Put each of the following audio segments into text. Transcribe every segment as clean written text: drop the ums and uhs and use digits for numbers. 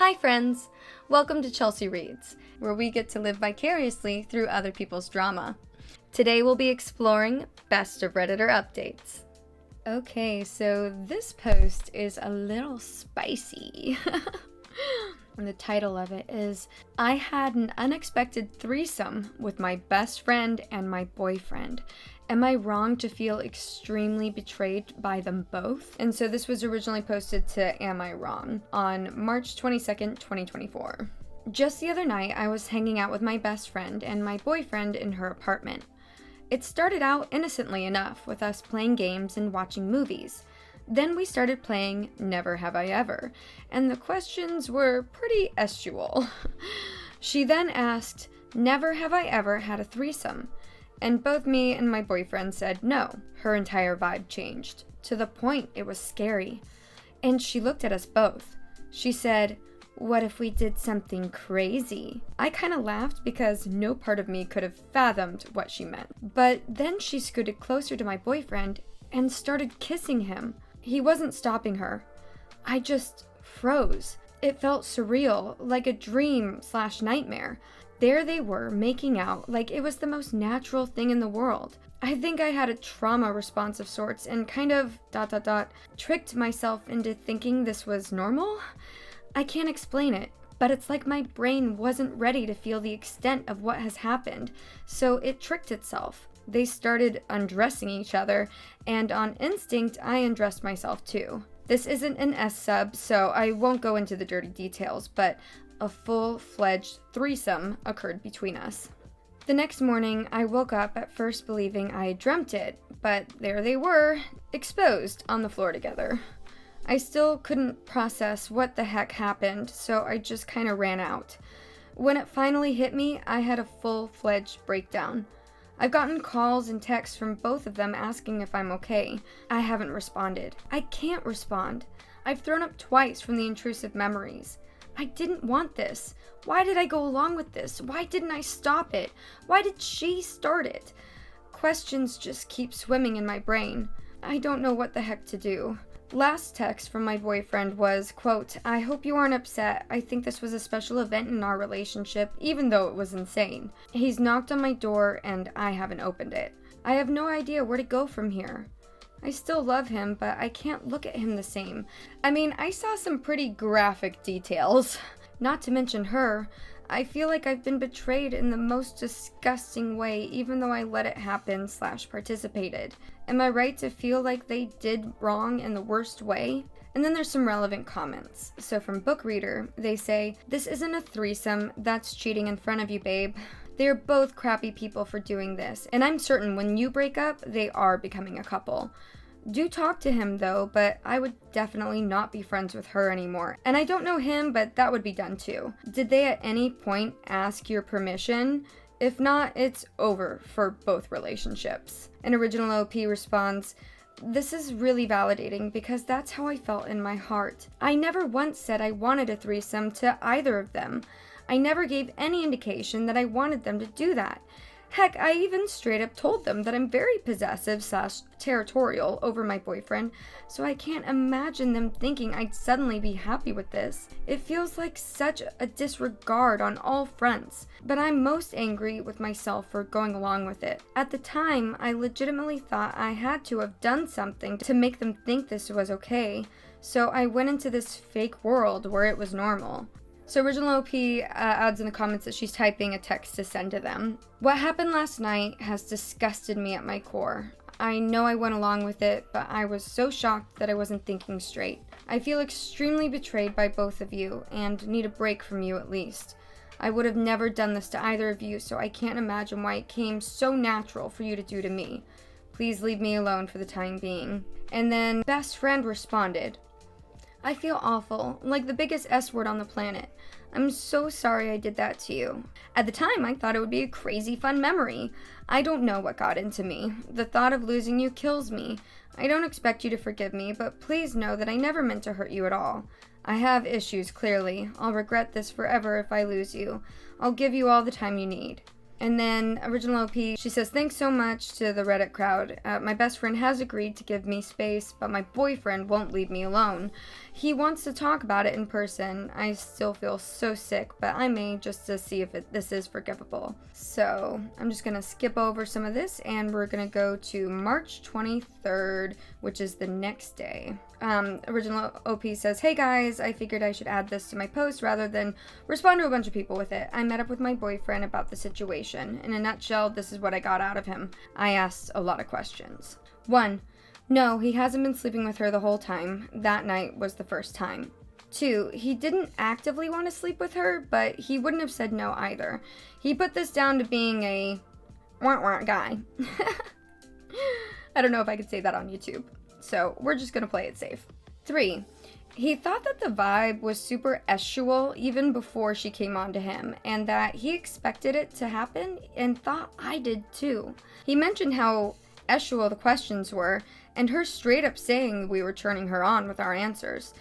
Hi friends! Welcome to Chelsea Reads, where we get to live vicariously through other people's drama. Today we'll be exploring Best of Redditor Updates. Okay, so this post is a little spicy. And the title of it is, I had an unexpected threesome with my best friend and my boyfriend. Am I wrong to feel extremely betrayed by them both? And so this was originally posted to Am I Wrong on March 22nd, 2024. Just the other night, I was hanging out with my best friend and my boyfriend in her apartment. It started out innocently enough with us playing games and watching movies. Then we started playing Never Have I Ever, and the questions were pretty estual. She then asked, Never have I ever had a threesome? And both me and my boyfriend said no. Her entire vibe changed, to the point it was scary. And she looked at us both. She said, what if we did something crazy? I kind of laughed because no part of me could have fathomed what she meant. But then she scooted closer to my boyfriend and started kissing him. He wasn't stopping her. I just froze. It felt surreal, like a dream/nightmare. There they were, making out like it was the most natural thing in the world. I think I had a trauma response of sorts and kind of ... tricked myself into thinking this was normal? I can't explain it, but it's like my brain wasn't ready to feel the extent of what has happened, so it tricked itself. They started undressing each other, and on instinct, I undressed myself too. This isn't an S-sub, so I won't go into the dirty details, but a full-fledged threesome occurred between us. The next morning, I woke up at first believing I had dreamt it, but there they were, exposed on the floor together. I still couldn't process what the heck happened, so I just kind of ran out. When it finally hit me, I had a full-fledged breakdown. I've gotten calls and texts from both of them asking if I'm okay. I haven't responded. I can't respond. I've thrown up twice from the intrusive memories. I didn't want this. Why did I go along with this? Why didn't I stop it? Why did she start it? Questions just keep swimming in my brain. I don't know what the heck to do. Last text from my boyfriend was, quote, I hope you aren't upset. I think this was a special event in our relationship, even though it was insane. He's knocked on my door and I haven't opened it. I have no idea where to go from here. I still love him, but I can't look at him the same. I mean, I saw some pretty graphic details. Not to mention her. I feel like I've been betrayed in the most disgusting way, even though I let it happen / participated. Am I right to feel like they did wrong in the worst way? And then there's some relevant comments. So from Book Reader, they say, this isn't a threesome, that's cheating in front of you, babe. They're both crappy people for doing this, and I'm certain when you break up, they are becoming a couple. Do talk to him though, but I would definitely not be friends with her anymore. And I don't know him, but that would be done too. Did they at any point ask your permission? If not, it's over for both relationships. An original OP responds, this is really validating because that's how I felt in my heart. I never once said I wanted a threesome to either of them. I never gave any indication that I wanted them to do that. Heck, I even straight up told them that I'm very possessive / territorial over my boyfriend, so I can't imagine them thinking I'd suddenly be happy with this. It feels like such a disregard on all fronts, but I'm most angry with myself for going along with it. At the time, I legitimately thought I had to have done something to make them think this was okay, so I went into this fake world where it was normal. So original OP adds in the comments that she's typing a text to send to them. What happened last night has disgusted me at my core. I know I went along with it, but I was so shocked that I wasn't thinking straight. I feel extremely betrayed by both of you and need a break from you at least. I would have never done this to either of you, so I can't imagine why it came so natural for you to do to me. Please leave me alone for the time being. And then best friend responded, I feel awful, like the biggest S word on the planet. I'm so sorry I did that to you. At the time, I thought it would be a crazy fun memory. I don't know what got into me. The thought of losing you kills me. I don't expect you to forgive me, but please know that I never meant to hurt you at all. I have issues, clearly. I'll regret this forever if I lose you. I'll give you all the time you need. And then original OP, she says, thanks so much to the Reddit crowd. My best friend has agreed to give me space, but my boyfriend won't leave me alone. He wants to talk about it in person. I still feel so sick, but I may just to see if this is forgivable. So I'm just going to skip over some of this, and we're going to go to March 23rd, which is the next day. Original OP says, hey guys, I figured I should add this to my post rather than respond to a bunch of people with it. I met up with my boyfriend about the situation. In a nutshell, this is what I got out of him. I asked a lot of questions. 1. No, he hasn't been sleeping with her the whole time. That night was the first time. 2. He didn't actively want to sleep with her, but he wouldn't have said no either. He put this down to being a wah-wah guy. I don't know if I could say that on YouTube. So we're just going to play it safe. 3. He thought that the vibe was super sexual even before she came on to him, and that he expected it to happen and thought I did too. He mentioned how sexual the questions were, and her straight up saying we were turning her on with our answers.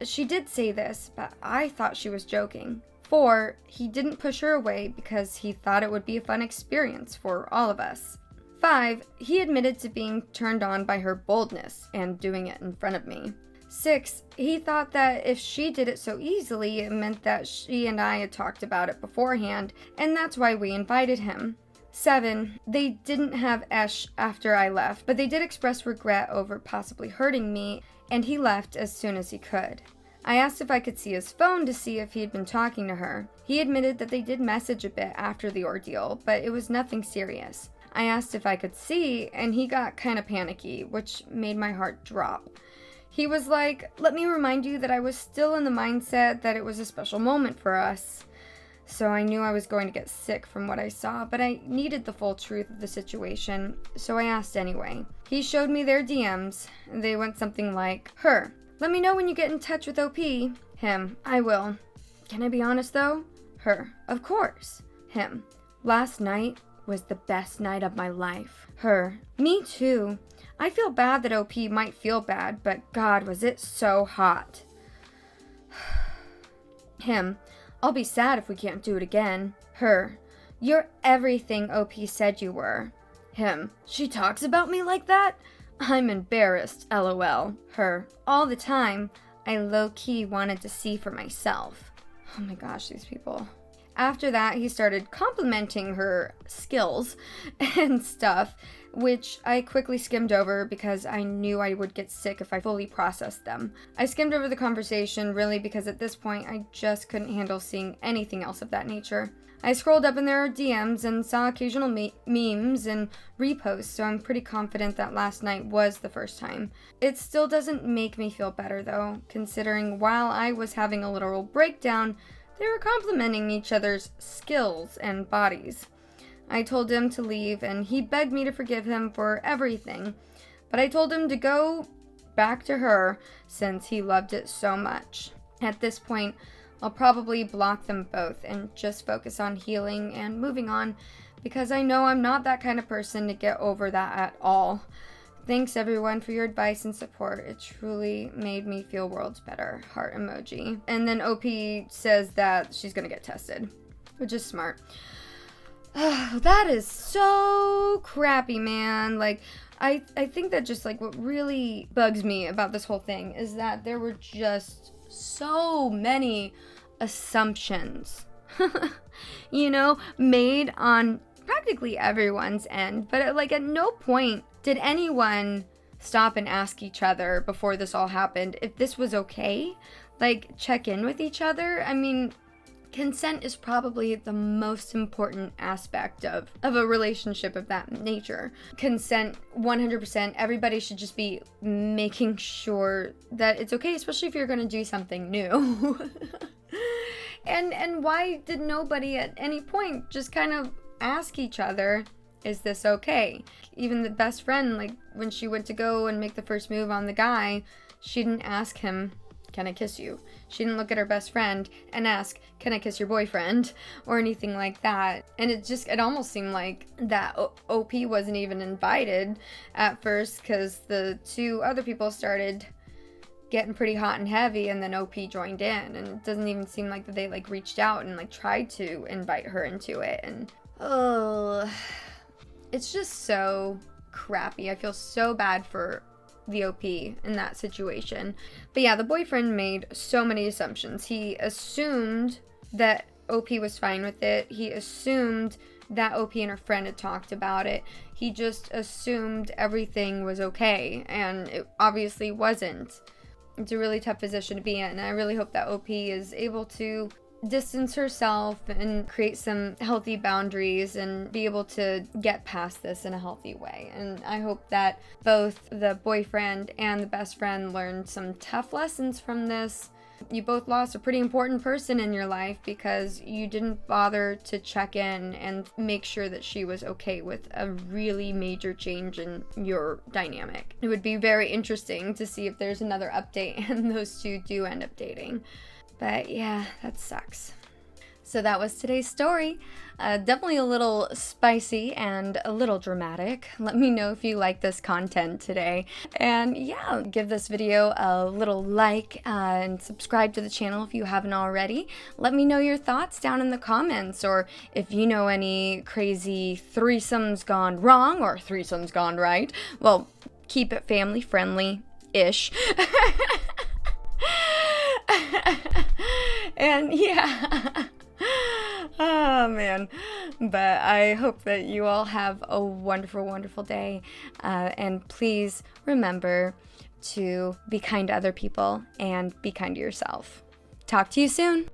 She did say this, but I thought she was joking. 4. He didn't push her away because he thought it would be a fun experience for all of us. 5. He admitted to being turned on by her boldness and doing it in front of me. 6. He thought that if she did it so easily, it meant that she and I had talked about it beforehand, and that's why we invited him. 7. They didn't have after I left, but they did express regret over possibly hurting me, and he left as soon as he could. I asked if I could see his phone to see if he had been talking to her. He admitted that they did message a bit after the ordeal, but it was nothing serious. I asked if I could see, and he got kind of panicky, which made my heart drop. He was like, let me remind you that I was still in the mindset that it was a special moment for us. So I knew I was going to get sick from what I saw, but I needed the full truth of the situation, so I asked anyway. He showed me their DMs. They went something like, her, let me know when you get in touch with OP. Him, I will. Can I be honest though? Her, of course. Him, last night was the best night of my life. Her, me too. I feel bad that OP might feel bad, but God, was it so hot. Him, I'll be sad if we can't do it again. Her, you're everything OP said you were. Him, she talks about me like that? I'm embarrassed, LOL. Her, all the time. I low-key wanted to see for myself. Oh my gosh, these people. After that, he started complimenting her skills and stuff, which I quickly skimmed over because I knew I would get sick if I fully processed them. I skimmed over the conversation really because at this point I just couldn't handle seeing anything else of that nature. I scrolled up in their DMs and saw occasional memes and reposts, so I'm pretty confident that last night was the first time. It still doesn't make me feel better though, considering while I was having a literal breakdown, they were complimenting each other's skills and bodies. I told him to leave, and he begged me to forgive him for everything, but I told him to go back to her since he loved it so much. At this point, I'll probably block them both and just focus on healing and moving on because I know I'm not that kind of person to get over that at all. Thanks everyone for your advice and support. It truly made me feel worlds better. Heart emoji. And then OP says that she's gonna get tested, which is smart. That is so crappy, man. Like, I think that just like what really bugs me about this whole thing is that there were just so many assumptions, made on practically everyone's end. But like at no point did anyone stop and ask each other before this all happened if this was okay? Like, check in with each other? I mean, consent is probably the most important aspect of a relationship of that nature. Consent, 100%, everybody should just be making sure that it's okay, especially if you're going to do something new. And why did nobody at any point just kind of ask each other, is this okay? Even the best friend, like when she went to go and make the first move on the guy, she didn't ask him, can I kiss you? She didn't look at her best friend and ask, can I kiss your boyfriend? Or anything like that. And it almost seemed like that OP wasn't even invited at first because the two other people started getting pretty hot and heavy and then OP joined in. And it doesn't even seem like that they like reached out and like tried to invite her into it. And Oh, it's just so crappy. I feel so bad for the OP in that situation. But yeah, the boyfriend made so many assumptions. He assumed that OP was fine with it. He assumed that OP and her friend had talked about it. He just assumed everything was okay, and it obviously wasn't. It's a really tough position to be in, and I really hope that OP is able to distance herself and create some healthy boundaries and be able to get past this in a healthy way. And I hope that both the boyfriend and the best friend learned some tough lessons from this. You both lost a pretty important person in your life because you didn't bother to check in and make sure that she was okay with a really major change in your dynamic. It would be very interesting to see if there's another update and those two do end up dating. But yeah, that sucks. So that was today's story. Definitely a little spicy and a little dramatic. Let me know if you like this content today. And yeah, give this video a little like and subscribe to the channel if you haven't already. Let me know your thoughts down in the comments, or if you know any crazy threesomes gone wrong or threesomes gone right. Well, keep it family friendly-ish. And yeah. Oh man, but I hope that you all have a wonderful, wonderful day, and please remember to be kind to other people and be kind to yourself. Talk to you soon.